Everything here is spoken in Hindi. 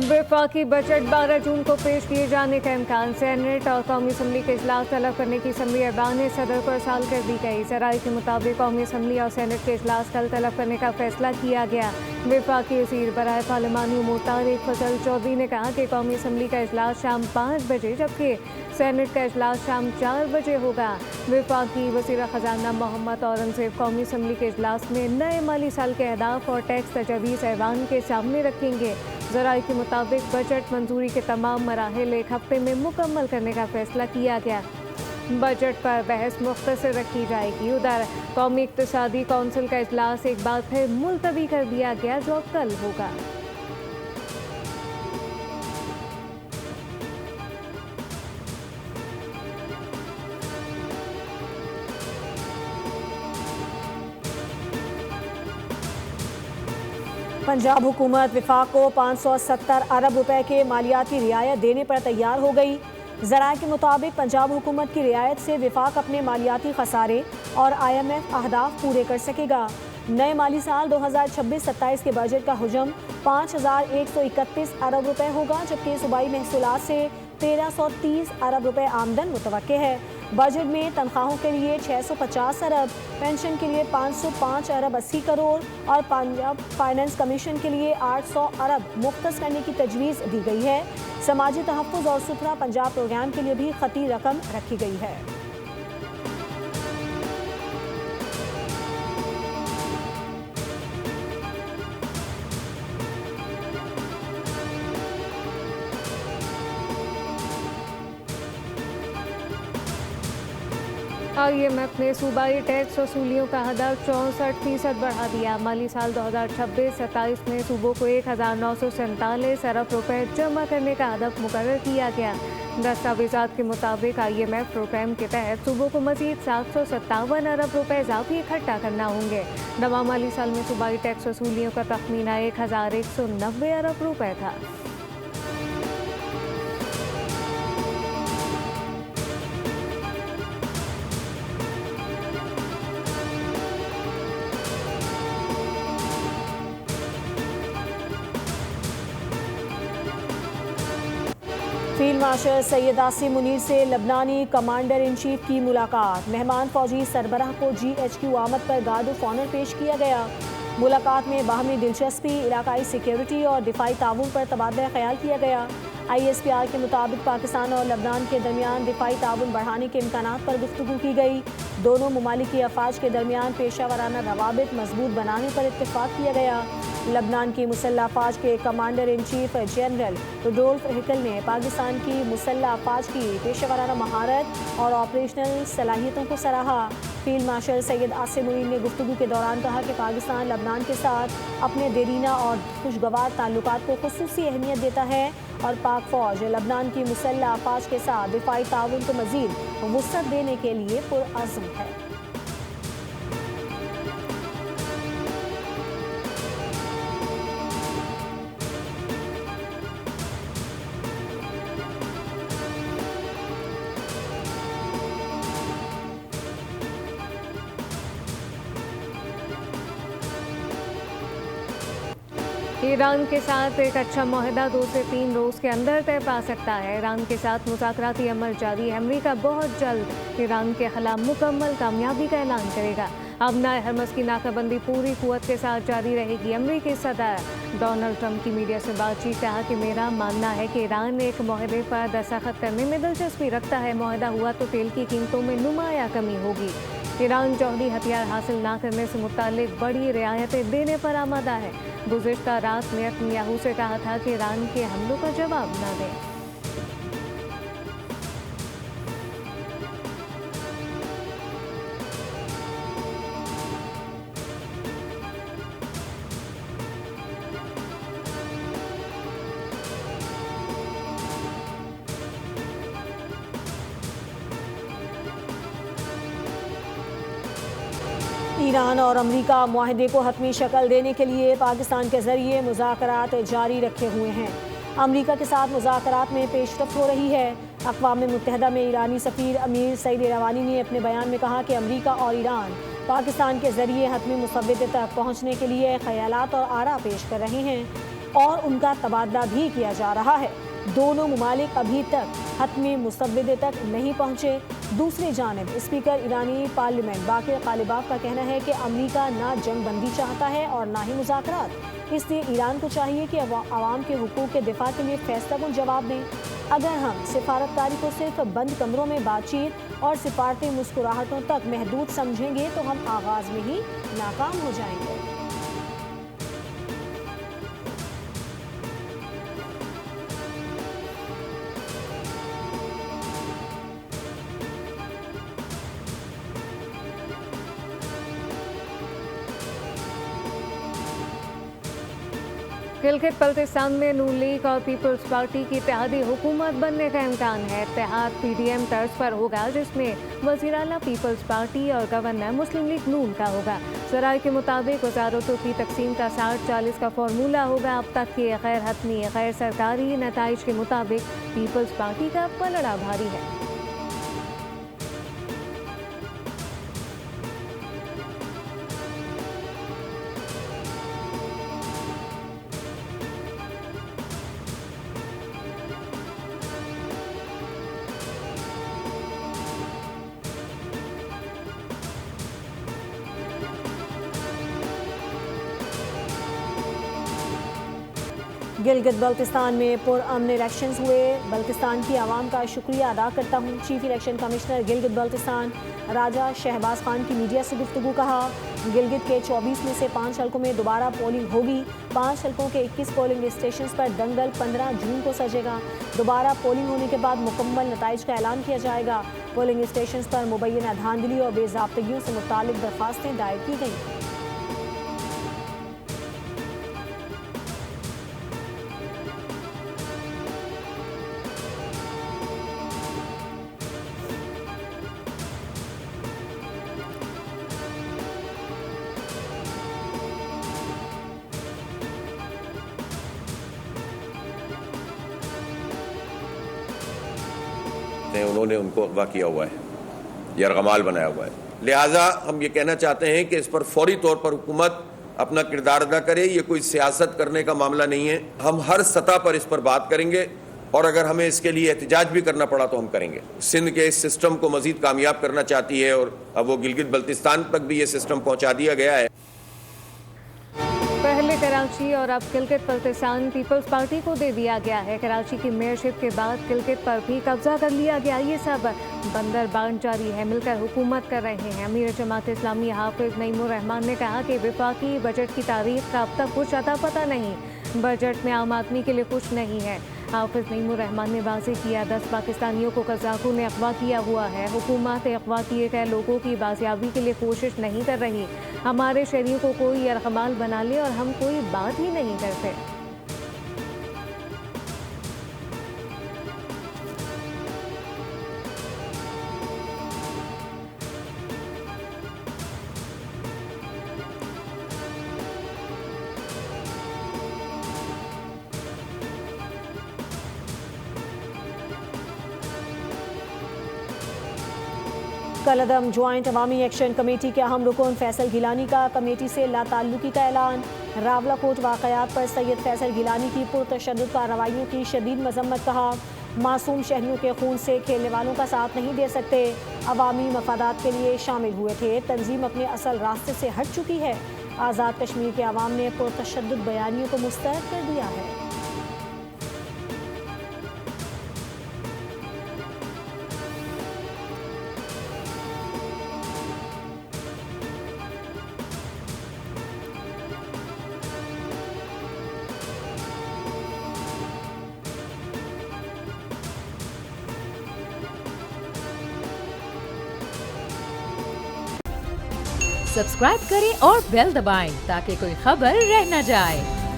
वफाकी बजट 12 जून को पेश किए जाने का इम्कान। सेनेट और कौमी असम्बली के इजलास तलब करने की असम्बली ऐवान सदर को अरसाल कर दी गई। ज़राए के मुताबिक कौमी असम्बली और सेनेट के इजलास कल तलब करने का फैसला किया गया। वफाकी वज़ीर बराए पार्लिमानी उमूर तारिक फजल चौधरी ने कहा कि कौमी असम्बली का इजलास शाम 5 बजे जबकि सेनेट का इजलास शाम 4 बजे होगा। वफाकी वज़ीर ख़जाना मोहम्मद औरंगज़ेब कौमी असम्बली के इजलास में नए माली साल के अहदाफ और टैक्स तजावीज़ ऐवान के सामने रखेंगे। ज़राए के मुताबिक बजट मंजूरी के तमाम मराहिल एक हफ्ते में मुकम्मल करने का फैसला किया गया। बजट पर बहस मुख्तसर रखी जाएगी। उधर कौमी इक़्तिसादी कौंसिल का इजलास एक बार फिर मुलतवी कर दिया गया जो कल होगा। पंजाब हुकूमत विफाक को 570 अरब रुपए के मालियाती रियायत देने पर तैयार हो गई। ज़राए के मुताबिक पंजाब हुकूमत की रियायत से विफाक अपने मालियाती खसारे और IMF अहदाफ पूरे कर सकेगा। नए माली साल 2026-27 के बजट का हुजम 5131 अरब रुपए होगा जबकि सूबाई महसूलात से 1330 अरब रुपए आमदन मुतवक्के है। बजट में तनख्वाहों के लिए 650 अरब, पेंशन के लिए 505 अरब 80 करोड़ और पंजाब फाइनेंस कमीशन के लिए 800 अरब मुख्तस करने की तजवीज़ दी गई है। समाजी तहफ़्फ़ुज़ और सुथरा पंजाब प्रोग्राम के लिए भी खती रकम रखी गई है। IMF ने सूबाई टैक्स वसूलियों का हदफ 64% बढ़ा दिया। माली साल 2026-27 में सूबों को 1947 अरब रुपए जमा करने का हदफ मुकर्रर किया गया। दस्तावेज़ात के मुताबिक IMF प्रोग्राम के तहत सूबों को मज़ीद 757 अरब रुपए इजाफी इकट्ठा करना होंगे। नवा माली साल में सूबाई टैक्स वसूलियों का तखमीना 1190 अरब रुपए था। फील्ड मार्शल सैयद आसिम मुनीर से लबनानी कमांडर इन चीफ की मुलाकात। मेहमान फौजी सरबराह को GHQ आमद पर गार्ड ऑफ ऑनर पेश किया गया। मुलाकात में बाहमी दिलचस्पी, इलाकाई सिक्योरिटी और दिफाई ताउन पर तबादला ख्याल किया गया। ISPR के मुताबिक पाकिस्तान और लबनान के दरमियान दिफाई ताउन बढ़ाने के इम्कानात पर गुफ्तगू की गई। दोनों ममालिक की अफवाज के दरमियान पेशावराना रवाबित मजबूत बनाने पर इत्तेफाक किया गया। लबनान की मुसल्ह अफवाज के commander in chief general Rudolf Hickel ने पाकिस्तान की मुसल्ह अफवाज की पेशेवराना महारत और ऑपरेशनल सलाहियतों को सराहा। फील्ड मार्शल सैयद आसिम मुनीर ने गुफ्तगू के दौरान कहा कि पाकिस्तान लबनान के साथ अपने देरीना और खुशगवार ताल्लुकात को खुसूसी अहमियत देता है और पाक फौज लबनान की मुसल्ह अफवाज के साथ दिफाई ताउन को मजीद वुसअत देने के लिए पुरअज़्म है। ईरान के साथ एक अच्छा मुआहदा 2 से 3 रोज़ के अंदर तय पा सकता है। ईरान के साथ मुज़ाकराती अमल जारी है। अमरीका बहुत जल्द ईरान के खिलाफ मुकम्मल कामयाबी का ऐलान करेगा। अब नए हरमस की नाकाबंदी पूरी कुव्वत के साथ जारी रहेगी। अमरीकी सदर डोनाल्ड ट्रंप की मीडिया से बातचीत कहा कि मेरा मानना है कि ईरान एक मुआहदे पर दस्तखत करने में दिलचस्पी रखता है। मुआहदा हुआ तो तेल की कीमतों में नुमाया कमी होगी। ईरान जौहरी हथियार हासिल न करने से मुतालिक बड़ी रियायतें देने पर आमादा है। गुज़िश्ता रात नेतन्याहू से कहा था कि ईरान के हमलों का जवाब न दें। ईरान और अमरीका मुआहदे को हतमी शक्ल देने के लिए पाकिस्तान के जरिए मुज़ाकरात जारी रखे हुए हैं। अमरीका के साथ मुज़ाकरात में पेशरफ्त हो रही है। अक़वाम मुत्तहिदा में ईरानी सफ़ीर अमीर सईद इरावानी ने अपने बयान में कहा कि अमरीका और ईरान पाकिस्तान के जरिए हतमी मुसव्वदे तक पहुँचने के लिए ख़यालात और आरा पेश कर रहे हैं। और उनका तबादला भी किया जा रहा है। दोनों ममालिक अभी तक हतमी मुसव्विदे तक नहीं पहुंचे। दूसरी जानिब स्पीकर ईरानी पार्लियामेंट बाकिर कालिबाफ का कहना है कि अमेरिका ना जंग बंदी चाहता है और ना ही मुज़ाकरात। इसलिए ईरान को चाहिए कि अवाम के हुकूक के दिफा के लिए फैसलाकुन जवाब दें। अगर हम सिफारतकारी को सिर्फ बंद कमरों में बातचीत और सिफारती मुस्कुराहटों तक महदूद समझेंगे तो हम आगाज में ही नाकाम हो जाएंगे। गिलगित बल्तिस्तान में नून लीग और पीपल्स पार्टी की इत्तेहादी हुकूमत बनने का इम्कान है। इत्तेहाद PDM तर्ज पर होगा, जिसमें वज़ीर आला पीपल्स पार्टी और गवर्नर मुस्लिम लीग नून का होगा। ज़राए के मुताबिक वजारतों की तकसीम का 60-40 का फॉर्मूला होगा। अब तक के गैर हतमी गैर सरकारी नताइज के मुताबिक पीपल्स पार्टी का पलड़ा भारी है। गिलगित बल्तिस्तान में पुरअमन इलेक्शंस हुए। बल्तिस्तान की आवाम का शुक्रिया अदा करता हूँ। Chief election commissioner Gilgit Baltistan Raja Shahbaz Khan की मीडिया से गुफ्तगू। कहा, गिलगित के 24 में से 5 हल्कों में दोबारा पोलिंग होगी। 5 हल्कों के 21 पोलिंग स्टेशन पर दंगल 15 जून को सजेगा। दोबारा पोलिंग होने के बाद मुकम्मल नताइज का ऐलान किया जाएगा। पोलिंग स्टेशन पर मुबैना धांधली और बेज़ाब्तगियों से मुतालिक दरख्वास्तें दायर की गई। उन्होंने उनको अगवा किया हुआ है, यरगमाल बनाया हुआ है। लिहाजा हम ये कहना चाहते हैं कि इस पर फौरी तौर पर हुकूमत अपना किरदार अदा करे। ये कोई सियासत करने का मामला नहीं है। हम हर सतह पर इस पर बात करेंगे और अगर हमें इसके लिए एहतजाज भी करना पड़ा तो हम करेंगे। सिंध के इस सिस्टम को मजीद कामयाब करना चाहती है और अब वो गिलगित बल्तिस्तान तक भी ये सिस्टम पहुंचा दिया गया है। पहले कराची और अब गिलगित बल्तिस्तान पीपल्स पार्टी को दे दिया गया है। कराची की मेयरशिप के बाद गिलगित पर भी कब्जा कर लिया गया। ये सब बंदर बांट जारी है, मिलकर हुकूमत कर रहे हैं। अमीर जमात इस्लामी हाफिज नईमुर रहमान ने कहा कि वफाकी बजट की तारीख का अब तक कुछ अता पता नहीं। बजट में आम आदमी के लिए कुछ नहीं है। हाफिज नईमुर रहमान ने वाज़ेह किया, 10 पाकिस्तानियों को कज़ाकों ने अगवा किया हुआ है। हुकूमत अगवा किए गए लोगों की बाजियाबी के लिए कोशिश नहीं कर रही। हमारे शहरियों को कोई यरगमाल बना ले और हम कोई बात ही नहीं करते। कलअदम ज्वाइंट अवामी एक्शन कमेटी के अहम रुकन फैसल गिलानी का कमेटी से लाताल्लुकी का ऐलान। रावलाकोट वाक़यात पर सैयद फैसल गिलानी की पुरतशद्दुद कार्रवाइयों की शदीद मजम्मत। कहा, मासूम शहरियों के खून से खेलने वालों का साथ नहीं दे सकते। अवामी मफादात के लिए शामिल हुए थे। तंजीम अपने असल रास्ते से हट चुकी है। आज़ाद कश्मीर के अवाम ने पुरतशद्दुद बयानियों को मुस्तरद कर दिया है। सब्सक्राइब करें और बेल दबाएं ताकि कोई खबर रह न जाए।